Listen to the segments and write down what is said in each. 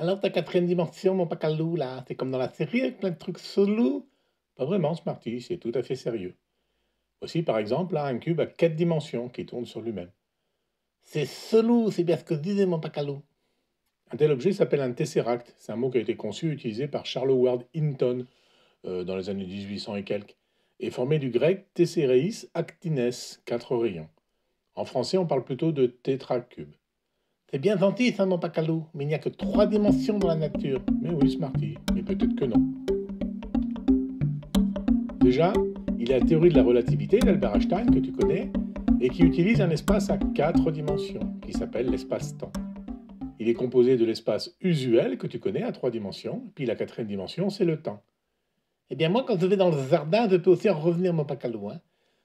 Alors ta quatrième dimension, mon pacalou, là, c'est comme dans la série avec plein de trucs solo? Pas vraiment, Smarty, c'est tout à fait sérieux. Voici par exemple là, un cube à 4 dimensions qui tourne sur lui-même. C'est solo, c'est bien ce que je disais, mon pacalou. Un tel objet s'appelle un tesseract. C'est un mot qui a été conçu et utilisé par Charles Howard Hinton dans les années 1800 et quelques, et formé du grec tessereis actines, 4 rayons. En français, on parle plutôt de tétracube. C'est bien gentil, ça, mon pacalou, mais il n'y a que 3 dimensions dans la nature. Mais oui, Smarty, mais peut-être que non. Déjà, il y a la théorie de la relativité d'Albert Einstein, que tu connais, et qui utilise un espace à 4 dimensions, qui s'appelle l'espace-temps. Il est composé de l'espace usuel, que tu connais, à 3 dimensions, puis la quatrième dimension, c'est le temps. Eh bien, moi, quand je vais dans le jardin, je peux aussi en revenir, mon pacalou. Hein.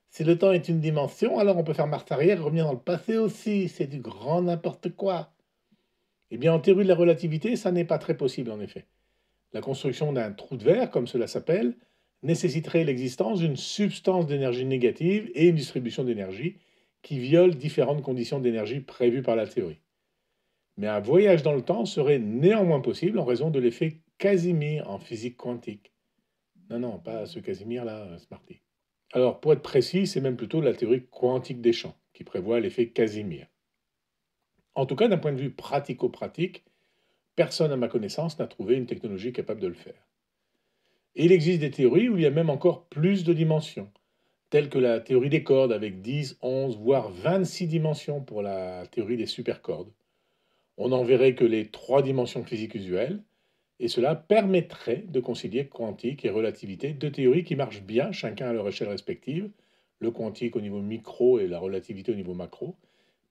Si le temps est une dimension, alors on peut faire marche arrière et revenir dans le passé aussi. C'est du grand n'importe quoi. Eh bien, en théorie de la relativité, ça n'est pas très possible, en effet. La construction d'un trou de verre, comme cela s'appelle, nécessiterait l'existence d'une substance d'énergie négative et une distribution d'énergie qui viole différentes conditions d'énergie prévues par la théorie. Mais un voyage dans le temps serait néanmoins possible en raison de l'effet Casimir en physique quantique. Non, non, pas ce Casimir-là, Smarty. Alors, pour être précis, c'est même plutôt la théorie quantique des champs qui prévoit l'effet Casimir. En tout cas, d'un point de vue pratico-pratique, personne à ma connaissance n'a trouvé une technologie capable de le faire. Et il existe des théories où il y a même encore plus de dimensions, telles que la théorie des cordes avec 10, 11, voire 26 dimensions pour la théorie des supercordes. On n'en verrait que les 3 dimensions physiques usuelles, et cela permettrait de concilier quantique et relativité, deux théories qui marchent bien, chacun à leur échelle respective, le quantique au niveau micro et la relativité au niveau macro,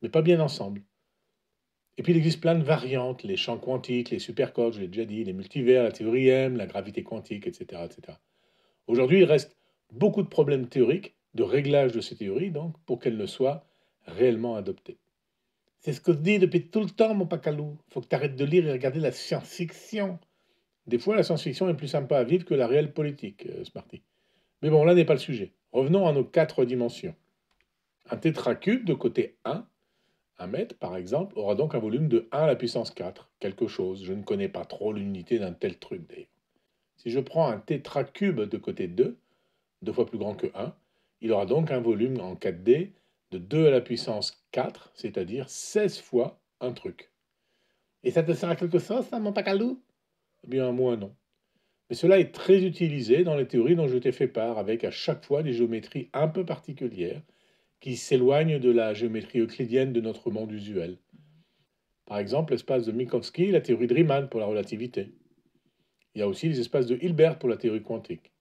mais pas bien ensemble. Et puis il existe plein de variantes, les champs quantiques, les supercordes, je l'ai déjà dit, les multivers, la théorie M, la gravité quantique, etc. etc. Aujourd'hui, il reste beaucoup de problèmes théoriques, de réglage de ces théories, donc, pour qu'elles ne soient réellement adoptées. C'est ce que je dis depuis tout le temps, mon pacalou. Faut que tu arrêtes de lire et regarder la science-fiction. Des fois, la science-fiction est plus sympa à vivre que la réelle politique, Smarty. Mais bon, là n'est pas le sujet. Revenons à nos 4 dimensions. Un tétracube de côté 1 mètre par exemple, aura donc un volume de 1 à la puissance 4, quelque chose. Je ne connais pas trop l'unité d'un tel truc d'ailleurs. Si je prends un tétracube de côté 2 fois plus grand que 1, il aura donc un volume en 4D de 2 à la puissance 4, c'est-à-dire 16 fois un truc. Et ça te sert à quelque chose, ça, mon pacalou? Eh bien, moi non. Mais cela est très utilisé dans les théories dont je t'ai fait part, avec à chaque fois des géométries un peu particulières qui s'éloignent de la géométrie euclidienne de notre monde usuel. Par exemple, l'espace de Minkowski et la théorie de Riemann pour la relativité. Il y a aussi les espaces de Hilbert pour la théorie quantique.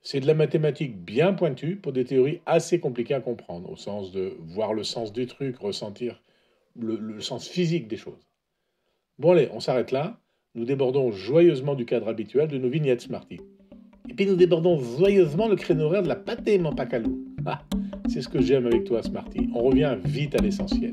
C'est de la mathématique bien pointue pour des théories assez compliquées à comprendre, au sens de voir le sens des trucs, ressentir le sens physique des choses. Bon allez, on s'arrête là. Nous débordons joyeusement du cadre habituel de nos vignettes, Smarty. Et puis nous débordons joyeusement le créneau horaire de la pâtée, mon pacalou. Ah, c'est ce que j'aime avec toi, Smarty. On revient vite à l'essentiel.